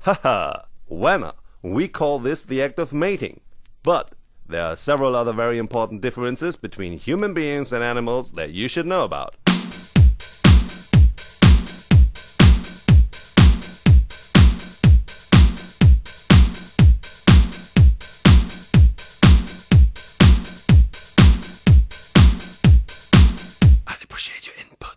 Haha, Wanna, we call this the act of mating. But there are several other very important differences between human beings and animals that you should know about. I'd appreciate your input.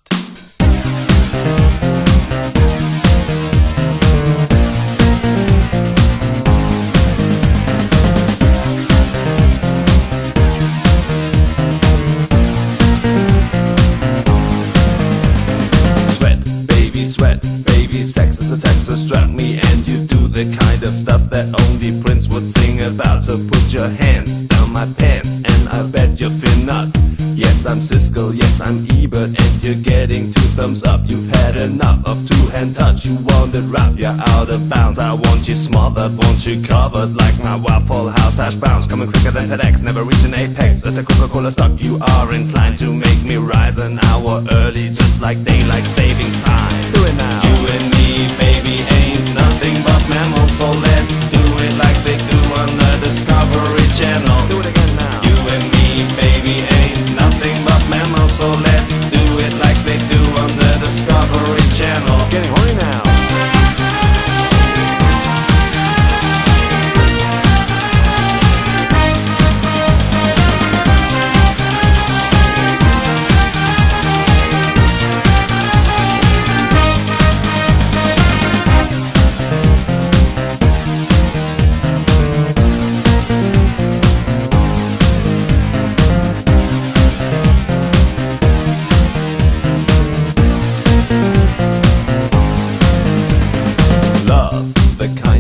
Sweat, baby, sex is a text, so strap me and you do the kind of stuff that only Prince would sing about. So put your hands down my pants and I bet you feel nuts. Yes, I'm Siskel, yes, I'm Ebert, and you're getting 2 thumbs up. You've had enough of 2-hand touch, you want it rough, you're out of bounds. I want you smothered, want you covered like my Waffle House hash browns. Coming quicker than FedEx, never reach an apex. At the Coca-Cola stock, you are inclined to make me rise an hour early, just like daylight savings time. Do it now. You and me, baby, ain't nothing but mammals, so let's do it like they do on the Discovery Channel. Do it again now. You and me, baby, ain't nothing but mammals, so let's do it like they do on the Discovery Channel. Getting horny now.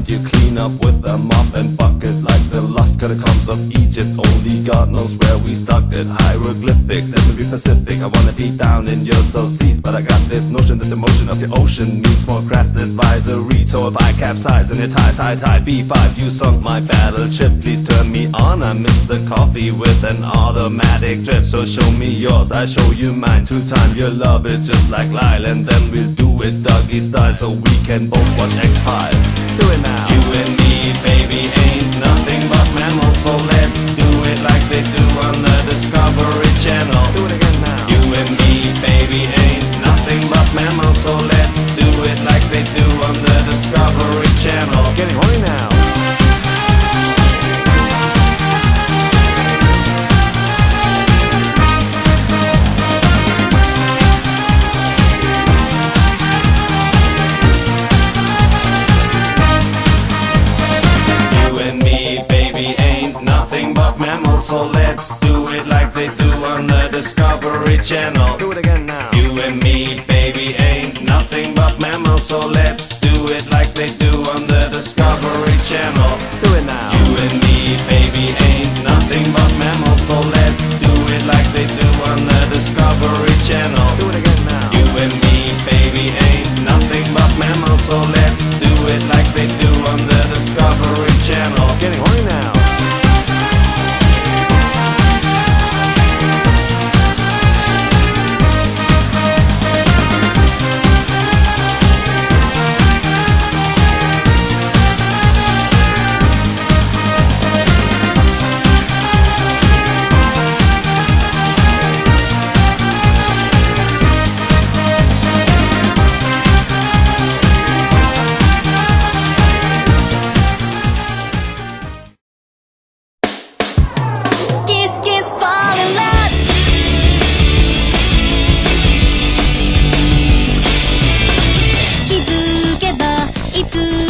You clean up with a mop and bucket like the lost catacombs of Egypt. Only God knows where we stuck it. Hieroglyphics, let me be Pacific. I wanna be down in your soul seas, but I got this notion that the motion of the ocean means more craft advisory. So if I capsize and it ties high tide, B5, you sunk my battleship. Please turn me on. I missed the coffee with an automatic drip. So show me yours, I show you mine. 2 times you'll love it just like Lyle, and then we'll do it doggy style so we can both watch X-Files. Do it now. You and me, baby, ain't nothing but mammals, so let's do it like they do on the Discovery Channel. Do it again now. You and me, baby, ain't nothing but mammals, so let's do it like they do on the Discovery Channel. Getting horny now. So let's do it like they do on the Discovery Channel. Do it again now. You and me, baby, ain't nothing but mammals, so let's do it like they do on the Discovery Channel. Do it now. You and me, baby, ain't nothing but mammals, so let's do it like they do on the Discovery Channel. Do it again now. You and me, baby, ain't nothing but mammals, so let's do it like they do on the Discovery Channel. Getting horny now. I